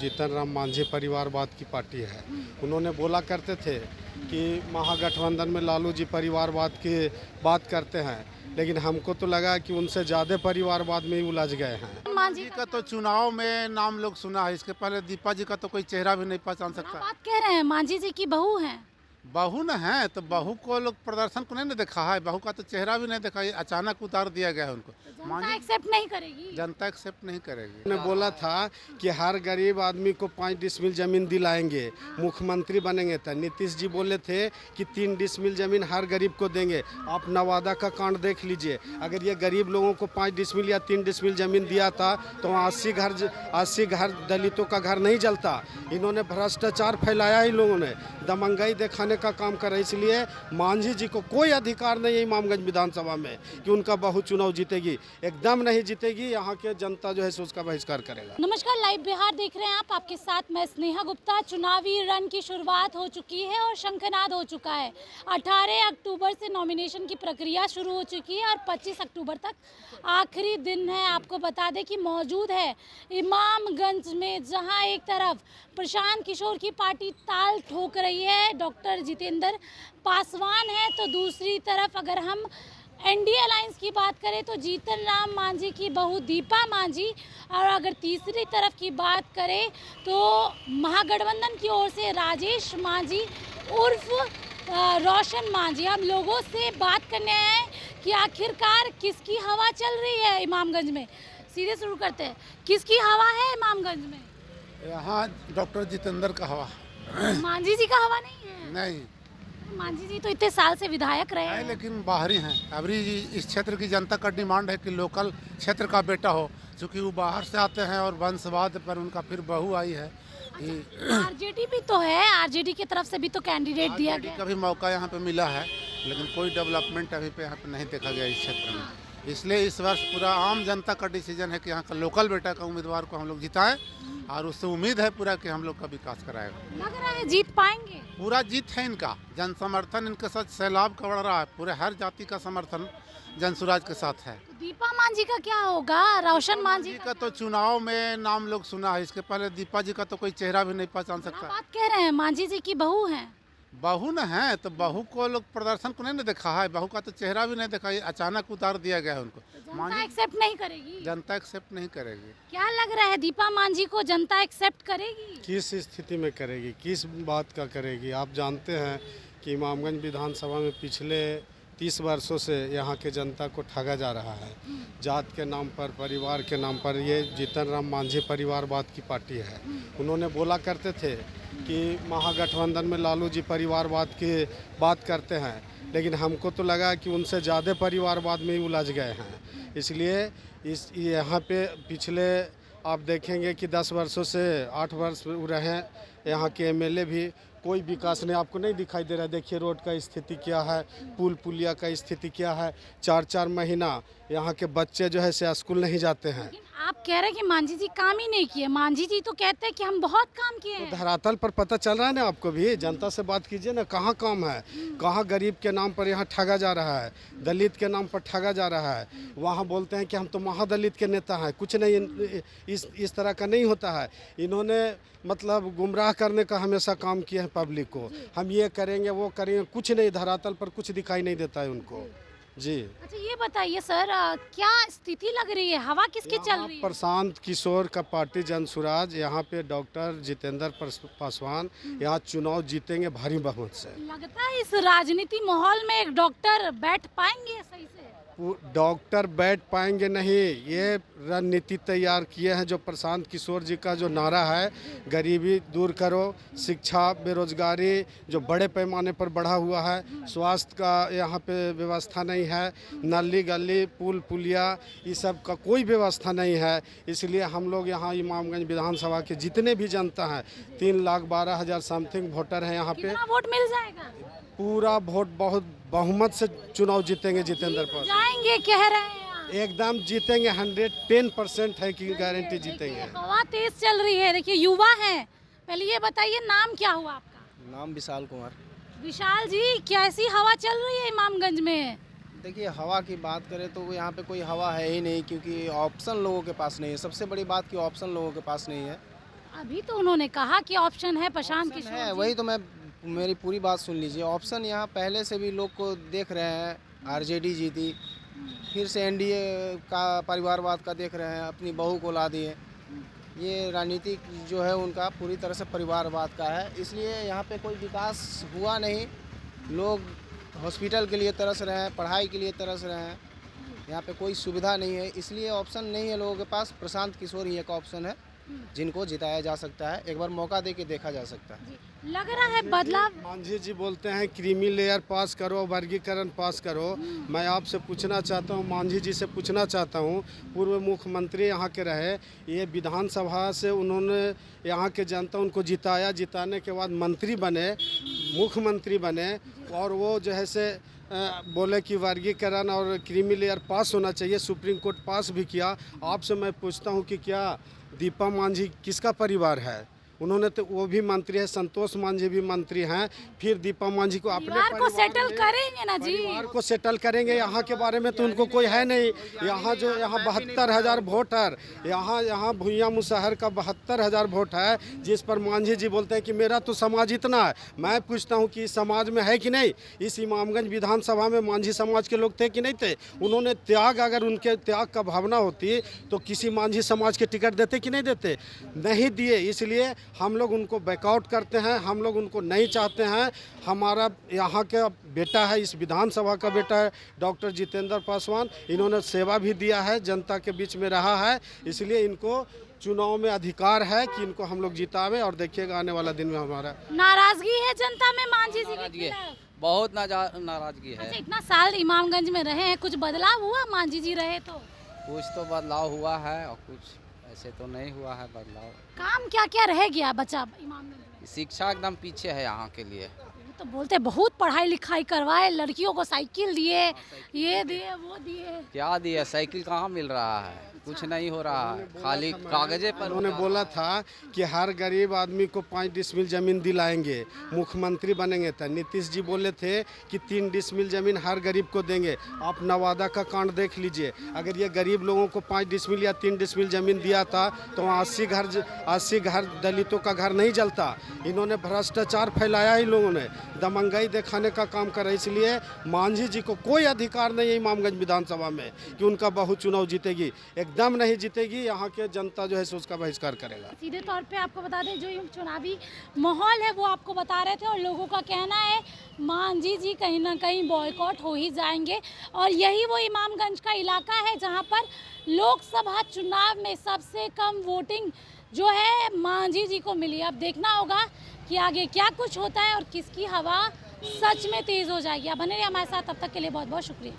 जीतन राम मांझी परिवारवाद की पार्टी है। उन्होंने बोला करते थे कि महागठबंधन में लालू जी परिवारवाद की बात करते हैं, लेकिन हमको तो लगा कि उनसे ज़्यादा परिवारवाद में ही उलझ गए हैं। मांझी का तो चुनाव में नाम लोग सुना है, इसके पहले दीपा जी का तो कोई चेहरा भी नहीं पहचान सकता। बात कह रहे हैं मांझी जी की बहू हैं। बहू न है तो बहू को लोग प्रदर्शन को नहीं देखा है, बहू का तो चेहरा भी नहीं देखा है, अचानक उतार दिया गया है उनको। जनता एक्सेप्ट नहीं करेगी। जनता एक्सेप्ट नहीं करेगी। उन्होंने बोला था कि हर गरीब आदमी को 5 डिसमिल जमीन दिलाएंगे, मुख्यमंत्री बनेंगे। तो नीतीश जी बोले थे कि 3 डिसमिल जमीन हर गरीब को देंगे। आप नवादा का कांड देख लीजिए, अगर ये गरीब लोगों को 5 डिसमिल या 3 डिसमिल जमीन दिया था तो वहाँ 80 घर दलितों का घर नहीं जलता। इन्होंने भ्रष्टाचार फैलाया, इन लोगों ने दमंगाई दिखाने का काम करे। इसलिए मांझी जी को कोई अधिकार नहीं है इमामगंज विधानसभा में कि उनका बहू चुनाव जीतेगी, एकदम नहीं जीतेगी। यहाँ के जनता जो है सो उसका बहिष्कार करेगा। नमस्कार, लाइव बिहार देख रहे हैं आप, आपके साथ मैं स्नेहा गुप्ता। चुनावी रण की शुरुआत हो चुकी है और शंखनाद हो चुका है। 18 अक्टूबर से नॉमिनेशन की प्रक्रिया शुरू हो चुकी है और 25 अक्टूबर तक आखिरी दिन है। आपको बता दें कि मौजूद है इमामगंज में, जहां एक तरफ प्रशांत किशोर की पार्टी ताल ठोक रही है, डॉक्टर जितेंद्र पासवान है, तो दूसरी तरफ अगर हम एनडीए अलायंस की बात करें तो जीतन राम मांझी की बहू दीपा मांझी, और अगर तीसरी तरफ की बात करें तो महागठबंधन की ओर से राजेश मांझी उर्फ रोशन मांझी। हम लोगों से बात करने हैं कि आखिरकार किसकी हवा चल रही है इमामगंज में। सीधे शुरू करते हैं, किसकी हवा है इमामगंज में? यहाँ डॉक्टर जितेंद्र का हवा। मांझी जी का हवा नहीं है? नहीं, मांझी जी तो इतने साल से विधायक रहे नहीं, हैं। लेकिन बाहरी हैं। अभी इस क्षेत्र की जनता का डिमांड है कि लोकल क्षेत्र का बेटा हो, क्योंकि वो बाहर से आते हैं और वंशवाद पर उनका फिर बहू आई है। आरजेडी भी तो है, आरजेडी की तरफ से भी तो कैंडिडेट दिया गया। का भी मौका यहाँ पे मिला है, लेकिन कोई डेवलपमेंट अभी पे यहाँ पे नहीं देखा गया इस क्षेत्र में। इसलिए इस वर्ष पूरा आम जनता का डिसीजन है कि यहाँ का लोकल बेटा का उम्मीदवार को हम लोग जिताएं, और उससे उम्मीद है पूरा कि हम लोग का विकास कराएगा। लग रहा है जीत पाएंगे। पूरा जीत है इनका, जन समर्थन इनके साथ सैलाब का बढ़ रहा है, पूरे हर जाति का समर्थन जनसुराज के साथ है। तो दीपा मांझी का क्या होगा? रोशन मांझी का तो चुनाव में नाम लोग सुना है, इसके पहले दीपा जी का तो कोई चेहरा भी नहीं पहचान सकता। बात कह रहे हैं मांझी जी की बहू हैं। बहू न है तो बहू को लोग प्रदर्शन को नहीं देखा है, बहू का तो चेहरा भी नहीं देखा है, अचानक उतार दिया गया है उनको। जनता एक्सेप्ट नहीं करेगी। जनता एक्सेप्ट नहीं करेगी। क्या लग रहा है दीपा मांझी को जनता एक्सेप्ट करेगी? किस स्थिति में करेगी, किस बात का करेगी? आप जानते हैं कि इमामगंज विधानसभा में पिछले 30 वर्षों से यहाँ के जनता को ठगा जा रहा है। जात के नाम पर, परिवार के नाम पर। ये जीतन राम मांझी परिवारवाद की पार्टी है। उन्होंने बोला करते थे कि महागठबंधन में लालू जी परिवारवाद की बात करते हैं, लेकिन हमको तो लगा कि उनसे ज़्यादा परिवारवाद में ही उलझ गए हैं। इसलिए यहाँ पे पिछले आप देखेंगे कि 10 वर्षों से 8 वर्ष रहे यहाँ के एमएलए भी, कोई विकास नहीं आपको नहीं दिखाई दे रहा है। देखिए रोड का स्थिति क्या है, पुल पुलिया का स्थिति क्या है। 4-4 महीना यहाँ के बच्चे जो है से स्कूल नहीं जाते हैं। आप कह रहे हैं कि मांझी जी काम ही नहीं किए। मांझी जी तो कहते हैं कि हम बहुत काम किए हैं। तो धरातल पर पता चल रहा है ना आपको भी, जनता से बात कीजिए ना, कहाँ काम है, कहाँ गरीब के नाम पर यहाँ ठगा जा रहा है, दलित के नाम पर ठगा जा रहा है। वहाँ बोलते हैं कि हम तो महादलित के नेता हैं, कुछ नहीं, इस तरह का नहीं होता है। इन्होंने मतलब गुमराह करने का हमेशा काम किया है पब्लिक को। हम ये करेंगे वो करेंगे, कुछ नहीं, धरातल पर कुछ दिखाई नहीं देता है उनको। जी अच्छा ये बताइए सर, क्या स्थिति लग रही है, हवा किसकी चल रही है? प्रशांत किशोर का पार्टी जनसुराज, यहाँ पे डॉक्टर जितेंद्र पासवान यहाँ चुनाव जीतेंगे भारी बहुमत से। लगता है इस राजनीति माहौल में एक डॉक्टर बैठ पाएंगे सही से? डॉक्टर बैठ पाएंगे नहीं, ये रणनीति तैयार किए हैं। जो प्रशांत किशोर जी का जो नारा है, गरीबी दूर करो, शिक्षा, बेरोजगारी जो बड़े पैमाने पर बढ़ा हुआ है, स्वास्थ्य का यहाँ पे व्यवस्था नहीं है, नली गली पुल पुलिया ये सब का कोई व्यवस्था नहीं है। इसलिए हम लोग यहाँ इमामगंज विधानसभा के जितने भी जनता हैं, 3,12,000 समथिंग वोटर हैं यहाँ पे। कितना वोट मिल जाएगा? पूरा वोट बहुत बहुमत से चुनाव जीतेंगे जितेंद्र पास। जाएंगे कह रहे हैं। एकदम जीतेंगे, 110% है कि गारंटी जीतेंगे। हवा तेज चल रही है। देखिए युवा हैं, पहले ये बताइए नाम क्या हुआ आपका? नाम विशाल कुमार। विशाल जी, कैसी हवा चल रही है इमामगंज में? देखिए हवा की बात करें तो यहाँ पे कोई हवा है ही नहीं, क्योंकि ऑप्शन लोगों के पास नहीं है। सबसे बड़ी बात कि ऑप्शन लोगों के पास नहीं है। अभी तो उन्होंने कहा कि ऑप्शन है प्रशांत ऑप्शन किशोर है, जी। वही तो मैं मेरी पूरी बात सुन लीजिए। ऑप्शन यहाँ पहले से भी लोग को देख रहे हैं, आरजेडी जीती, फिर से एनडीए का परिवारवाद का देख रहे हैं, अपनी बहू को ला दिए। ये राजनीति जो है उनका पूरी तरह से परिवारवाद का है, इसलिए यहाँ पे कोई विकास हुआ नहीं। लोग हॉस्पिटल के लिए तरस रहे हैं, पढ़ाई के लिए तरस रहे हैं, यहाँ पे कोई सुविधा नहीं है, इसलिए ऑप्शन नहीं है लोगों के पास। प्रशांत किशोर ही एक ऑप्शन है जिनको जिताया जा सकता है, एक बार मौका दे के देखा जा सकता है। जी। लग रहा है बदलाव। मांझी जी बोलते हैं क्रीमी लेयर पास करो, वर्गीकरण पास करो। मैं आपसे पूछना चाहता हूं, मांझी जी से पूछना चाहता हूं, पूर्व मुख्यमंत्री यहाँ के रहे, ये विधानसभा से उन्होंने यहाँ के जनता उनको जिताया, जिताने के बाद मंत्री बने, मुख्यमंत्री बने, और वो जो है से बोले कि वर्गीकरण और क्रीमी लेयर पास होना चाहिए, सुप्रीम कोर्ट पास भी किया। आपसे मैं पूछता हूं कि क्या दीपा मांझी किसका परिवार है? उन्होंने तो, वो भी मंत्री है, संतोष मांझी भी मंत्री हैं, फिर दीपा मांझी को अपने परिवार को सेटल में- करेंगे ना जी। परिवार को सेटल करेंगे। यहाँ के बारे में तो उनको कोई है नहीं। यहाँ 72,000 वोटर, यहाँ भुइयां मुसहर का 72,000 वोट है, जिस पर मांझी जी बोलते हैं कि मेरा तो समाज इतना है। मैं पूछता हूँ कि इस समाज में है कि नहीं? इस इमामगंज विधानसभा में मांझी समाज के लोग थे कि नहीं थे? उन्होंने त्याग, अगर उनके त्याग का भावना होती तो किसी मांझी समाज के टिकट देते कि नहीं देते? नहीं दिए। इसलिए हम लोग उनको बैकआउट करते हैं, हम लोग उनको नहीं चाहते हैं। हमारा यहाँ का बेटा है, इस विधानसभा का बेटा है डॉक्टर जितेंद्र पासवान, इन्होंने सेवा भी दिया है, जनता के बीच में रहा है, इसलिए इनको चुनाव में अधिकार है कि इनको हम लोग जितावे। और देखिएगा आने वाला दिन में हमारा नाराजगी है जनता में मांझी जी के नाराजगी है, खिलाफ। बहुत नाराजगी है। अच्छा, इतना साल इमामगंज में रहे हैं, कुछ बदलाव हुआ मांझी जी रहे तो? कुछ तो बदलाव हुआ है और कुछ ऐसे तो नहीं हुआ है बदलाव। काम क्या क्या रह गया बचा इमामगंज में? शिक्षा एकदम पीछे है यहाँ के लिए। वो तो बोलते बहुत पढ़ाई लिखाई करवाए, लड़कियों को साइकिल दिए, ये दिए वो दिए। क्या दिया? साइकिल कहाँ मिल रहा है? कुछ नहीं हो रहा है, खाली कागजे पर। उन्होंने बोला था कि हर गरीब आदमी को 5 डिसमिल जमीन दिलाएंगे, मुख्यमंत्री बनेंगे। तो नीतीश जी बोले थे कि 3 डिसमिल जमीन हर गरीब को देंगे। आप नवादा का कांड देख लीजिए, अगर ये गरीब लोगों को 5 डिसमिल या 3 डिसमिल जमीन दिया था तो 80 घर दलितों का घर नहीं जलता। इन्होंने भ्रष्टाचार फैलाया, ही लोगों ने दमंगाई दिखाने का काम करा। इसलिए मांझी जी को कोई अधिकार नहीं है इमामगंज विधानसभा में कि उनका बहू चुनाव जीतेगी, एकदम नहीं जीतेगी। यहाँ के जनता जो है सो उसका बहिष्कार करेगा। सीधे तौर पे आपको बता दें, जो ये चुनावी माहौल है वो आपको बता रहे थे, और लोगों का कहना है मांझी जी कहीं ना कहीं बॉयकॉट हो ही जाएंगे। और यही वो इमामगंज का इलाका है जहाँ पर लोकसभा चुनाव में सबसे कम वोटिंग जो है मांझी जी को मिली। अब देखना होगा कि आगे क्या कुछ होता है और किसकी हवा सच में तेज़ हो जाएगी। आप बने रहिए हमारे साथ, तब तक के लिए बहुत बहुत शुक्रिया।